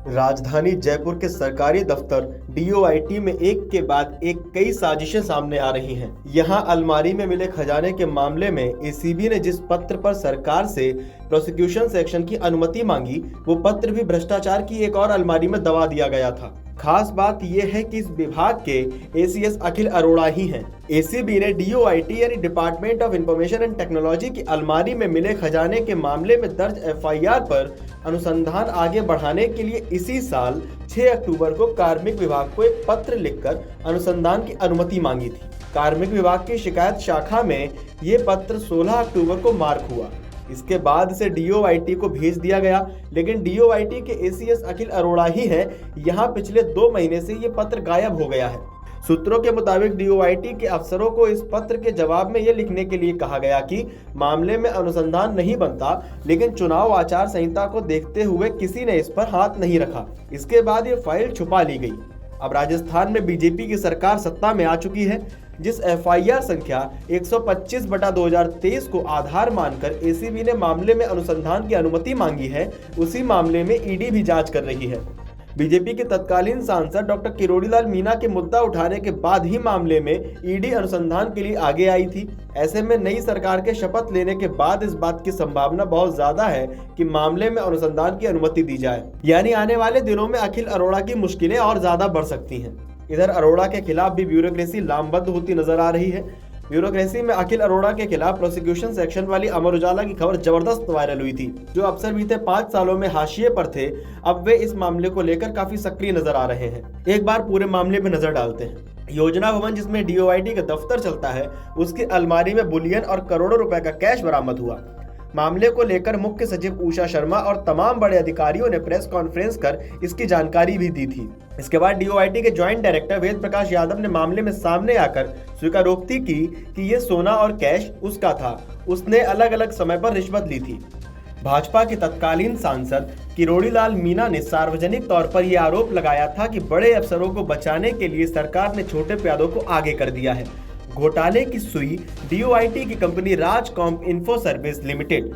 राजधानी जयपुर के सरकारी दफ्तर डीओआईटी में एक के बाद एक कई साजिशें सामने आ रही हैं। यहां अलमारी में मिले खजाने के मामले में एसीबी ने जिस पत्र पर सरकार से प्रोसिक्यूशन सेक्शन की अनुमति मांगी, वो पत्र भी भ्रष्टाचार की एक और अलमारी में दबा दिया गया था। खास बात यह है कि इस विभाग के एसीएस अखिल अरोड़ा ही हैं। एसीबी ने डीओआईटी यानी department of information and technology की अलमारी में मिले खजाने के मामले में दर्ज एफआईआर पर अनुसंधान आगे बढ़ाने के लिए इसी साल 6 अक्टूबर को कार्मिक विभाग को एक पत्र लिखकर अनुसंधान की अनुमति मांगी थी। कार्मिक विभाग की शिकायत शाखा में ये पत्र 16 अक्टूबर को मार्क हुआ। इसके बाद इसे डीओआईटी को भेज दिया गया, लेकिन डीओआईटी के एसीएस अखिल अरोड़ा ही हैं। यहाँ पिछले 2 महीने से ये पत्र गायब हो गया है। सूत्रों के मुताबिक डीओआईटी के अफसरों को इस पत्र के जवाब में यह लिखने के लिए कहा गया कि मामले में अनुसंधान नहीं बनता, लेकिन चुनाव आचार संहिता को देखते हुए किसी ने इस पर हाथ नहीं रखा। इसके बाद ये फाइल छुपा ली गई। अब राजस्थान में बीजेपी की सरकार सत्ता में आ चुकी है। जिस एफआईआर संख्या 125/2023 को आधार मानकर एसीबी ने मामले में अनुसंधान की अनुमति मांगी है, उसी मामले में ईडी भी जांच कर रही है। बीजेपी के तत्कालीन सांसद डॉक्टर किरोड़ीलाल मीणा के मुद्दा उठाने के बाद ही मामले में ईडी अनुसंधान के लिए आगे आई थी। ऐसे में नई सरकार के शपथ लेने के बाद इस बात की संभावना बहुत ज्यादा है कि मामले में अनुसंधान की अनुमति दी जाए, यानी आने वाले दिनों में अखिल अरोड़ा की मुश्किलें और ज्यादा बढ़ सकती हैं। इधर अरोड़ा के खिलाफ भी ब्यूरोक्रेसी लामबंद होती नजर आ रही है। ब्यूरोक्रेसी में अखिल अरोड़ा के खिलाफ प्रोसिक्यूशन सेक्शन वाली अमर उजाला की खबर जबरदस्त वायरल हुई थी। जो अफसर बीते 5 सालों में हाशिए पर थे, अब वे इस मामले को लेकर काफी सक्रिय नजर आ रहे हैं। एक बार पूरे मामले पे नजर डालते हैं। योजना भवन जिसमें डीओआईटी का दफ्तर चलता है, उसकी अलमारी में बुलियन और करोड़ों रुपए का कैश बरामद हुआ। मामले को लेकर मुख्य सचिव उषा शर्मा और तमाम बड़े अधिकारियों ने प्रेस कॉन्फ्रेंस कर इसकी जानकारी भी दी थी। इसके बाद डीओआईटी के ज्वाइंट डायरेक्टर वेद प्रकाश यादव ने मामले में सामने आकर स्वीकारोक्ति की कि ये सोना और कैश उसका था। उसने अलग अलग समय पर रिश्वत ली थी। भाजपा के तत्कालीन सांसद किरोड़ीलाल मीणा ने सार्वजनिक तौर पर यह आरोप लगाया था कि बड़े अफसरों को बचाने के लिए सरकार ने छोटे प्यादों को आगे कर दिया है। घोटाले की सुई डीओआईटी की company RajComp info service limited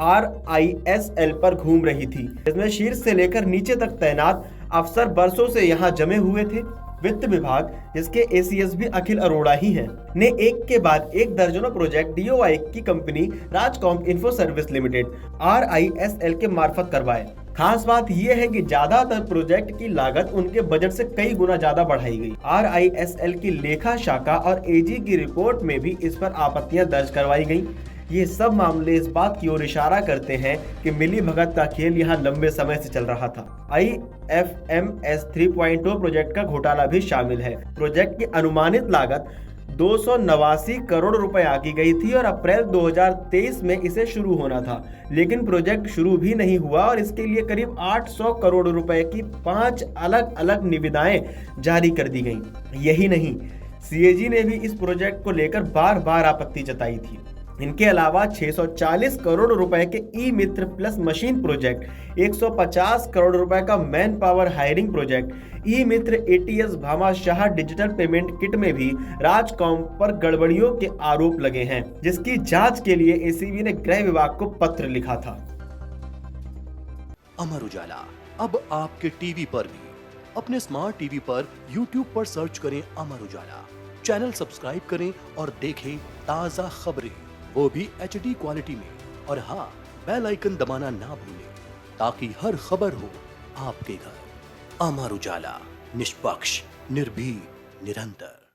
RISL पर घूम रही थी, जिसमें शीर्ष से लेकर नीचे तक तैनात अफसर बरसों से यहां जमे हुए थे। वित्त विभाग, जिसके एसीएस भी अखिल अरोड़ा ही हैं, ने एक के बाद एक दर्जनों प्रोजेक्ट डीओआई की company RajComp info service limited RISL के मार्फत करवाए। खास बात यह है कि ज्यादातर प्रोजेक्ट की लागत उनके बजट से कई गुना ज्यादा बढ़ाई गई। RISL की लेखा शाखा और एजी की रिपोर्ट में भी इस पर आपत्तियां दर्ज करवाई गई। ये सब मामले इस बात की ओर इशारा करते हैं कि मिली भगत का खेल यहाँ लंबे समय से चल रहा था। IFMS 3.0 प्रोजेक्ट का घोटाला भी शामिल है। प्रोजेक्ट की अनुमानित लागत 289 करोड़ रुपए आकी गई थी और अप्रैल 2023 में इसे शुरू होना था, लेकिन प्रोजेक्ट शुरू भी नहीं हुआ और इसके लिए करीब 800 करोड़ रुपए की 5 अलग अलग निविदाएं जारी कर दी गईं। यही नहीं, सीएजी ने भी इस प्रोजेक्ट को लेकर बार बार आपत्ति जताई थी। इनके अलावा 640 करोड़ रुपए के ई मित्र प्लस मशीन प्रोजेक्ट, 150 करोड़ रुपए का मैन पावर हायरिंग प्रोजेक्ट, ई मित्र ATS Bhamashah digital payment kit में भी राजकॉम पर गड़बड़ियों के आरोप लगे हैं, जिसकी जांच के लिए एसीबी ने गृह विभाग को पत्र लिखा था। अमर उजाला अब आपके टीवी पर भी। अपने स्मार्ट टीवी पर YouTube पर सर्च करें अमर उजाला, चैनल सब्सक्राइब करें और देखें ताजा खबरें, वो भी HD क्वालिटी में। और हाँ, बेल आइकन दबाना ना भूलें ताकि हर खबर हो आपके घर। अमर उजाला, निष्पक्ष, निर्भीक, निरंतर।